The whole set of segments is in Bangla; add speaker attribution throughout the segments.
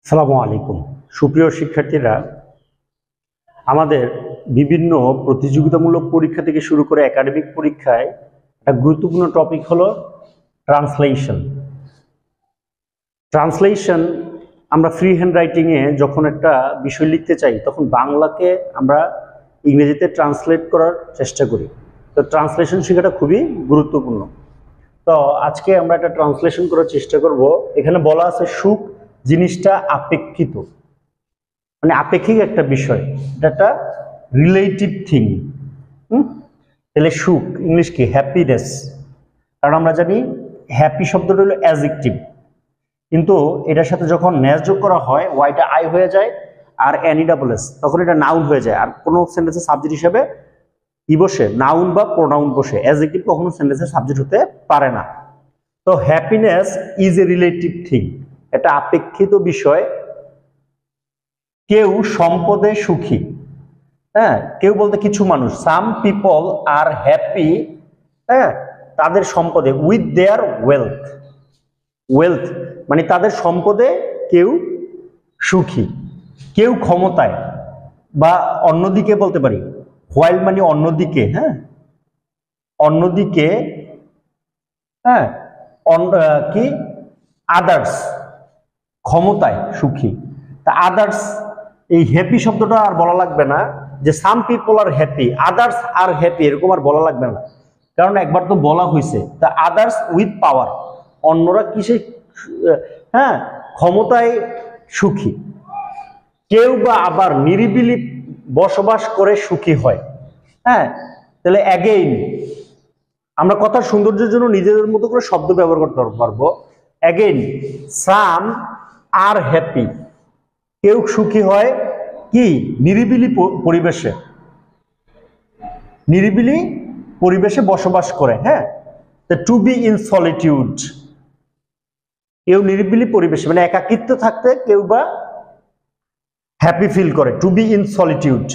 Speaker 1: আসসালামু আলাইকুম সুপ্রিয় শিক্ষার্থীরা, আমাদের বিভিন্ন প্রতিযোগিতামূলক পরীক্ষা থেকে শুরু করে একাডেমিক পরীক্ষায় একটা গুরুত্বপূর্ণ টপিক হলো ট্রান্সলেশন। ট্রান্সলেশন আমরা ফ্রি হ্যান্ড রাইটিংয়ে যখন একটা বিষয় লিখতে চাই তখন বাংলাকে আমরা ইংরেজিতে ট্রান্সলেট করার চেষ্টা করি। তো ট্রান্সলেশন শেখাটা খুবই গুরুত্বপূর্ণ। তো আজকে আমরা একটা ট্রান্সলেশন করার চেষ্টা করব। এখানে বলা আছে সুখ জিনিসটা আপেক্ষিত, মানে আপেক্ষিক একটা বিষয়, এটা একটা রিলেটিভ থিং। তাহলে সুখ ইংলিশ কি? হ্যাপিনেস। কারণ আমরা জানি হ্যাপি শব্দটা হলো অ্যাডজেক্টিভ, কিন্তু এটার সাথে যখন নেস যোগ করা হয় ওয়াইটা আই হয়ে যায় আর এনি ডাবল এস, তখন এটা নাউন হয়ে যায়। আর কোনো সেন্টেন্সের সাবজেক্ট হিসেবে কি বসে? নাউন বা প্রোনাউন বসে। অ্যাডজেক্টিভ কখনো সেন্টেন্সের সাবজেক্ট হতে পারে না। তো happiness is a relative thing, এটা আপেক্ষিত বিষয়। কেউ সম্পদে সুখী, হ্যাঁ, কেউ বলতে কিছু মানুষ, সাম পিপল আর হ্যাপি, হ্যাঁ, তাদের সম্পদে, উইথ দেয়ার ওয়েলথ। ওয়েলথ মানে তাদের সম্পদে কেউ সুখী, কেউ ক্ষমতায়, বা অন্যদিকে বলতে পারি হোয়াইল মানে অন্যদিকে, হ্যাঁ, অন্যদিকে, হ্যাঁ, কি আদার্স, ক্ষমতায় সুখী। তা আদার্স, এই হ্যাপি শব্দটা আর বলা লাগবে না যে সাম পিপল আর হ্যাপি, আদার্স আর হ্যাপি, এরকম আর বলা লাগবে না, কারণ একবার তো বলা হয়েছে। তা আদার্স উইথ পাওয়ার, অন্যরা কিসে, হ্যাঁ, ক্ষমতায় সুখী। কেউ বা আবার নিরিবিলি বসবাস করে সুখী হয়। হ্যাঁ, তাহলে অ্যাগেইন আমরা কথার সৌন্দর্যের জন্য নিজেদের মতো করে শব্দ ব্যবহার করতে পারবো। অ্যাগেইন সাম আর হ্যাপি, কেউ সুখী হয় কি? নিরিবিলি পরিবেশে, নিরিবিলি পরিবেশে বসবাস করে। হ্যাঁ, টু বি ইন সলিটিউড, কেউ নিরিবিলি পরিবেশে মানে একাকিত্ব থাকতে কেউ বা হ্যাপি ফিল করে, টু বি ইন সলিটিউড।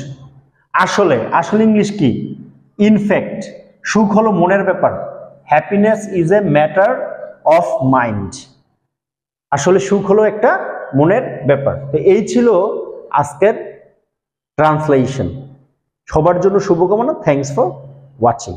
Speaker 1: আসলে, আসলে ইংলিশ কি? ইনফ্যাক্ট, সুখ হলো মনের ব্যাপার। Happiness is a matter of mind, আসলে সুখ হলো একটা মনের ব্যাপার। তো এই ছিল আজকের ট্রান্সলেশন। সবার জন্য শুভকামনা। Thanks for watching.